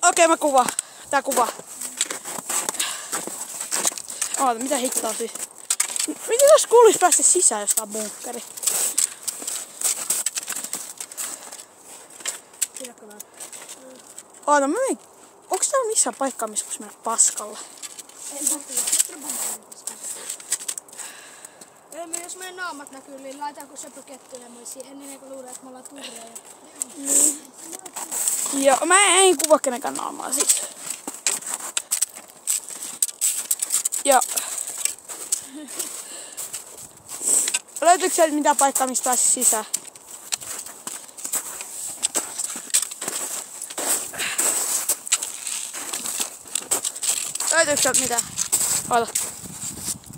Okei, mä kuvaan. Tää kuva. Oota, mitä hittoa siis? Miten jos kuuluis päästä sisään, jos tää on bunkkeri? Oota, mä menin. Onks täällä missään paikkaa, missä voisi mennä paskalla? Jos meidän naamat näkyy, niin laitaanko se kettulemaan ennen kuin luulee, että me ollaan turreja. Joo, mä en kuvaa kenenkään naamaa siis. Joo. Löytyykö sieltä mitään paikkaa, mistä pääsis sisään? Löytyykö sieltä mitään? Oota.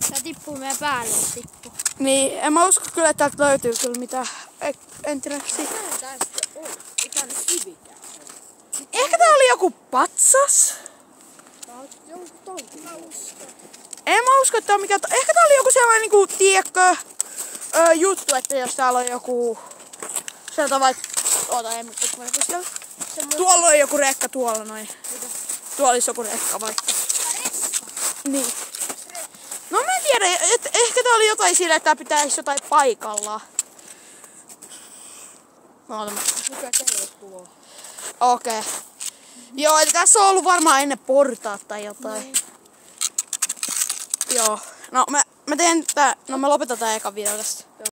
Tää tippuu meidän päälle, tippu. Niin, en mä usko kyllä, että täältä löytyy kyllä mitään. En tiedä siitä. Ehkä tää oli joku patsas. En mä usko, että tää on mikään. Ehkä tää oli joku sellainen niinku, tiedätkö, juttu, että jos täällä on joku. Sieltä vaikka. Oota, en nyt siellä. Tuolla on joku rekka, tuolla noin. Tuolla olisi joku rekka vaikka. Niin. No mä en tiedä, ehkä tää oli jotain sillä, että tää pitäisi jotain paikallaan. Mikä kello tuo? Okei. Joo, eli tässä on ollut varmaan ennen portaat tai jotain. Joo. No mä teen tää, no mä lopetan tää eka video tästä.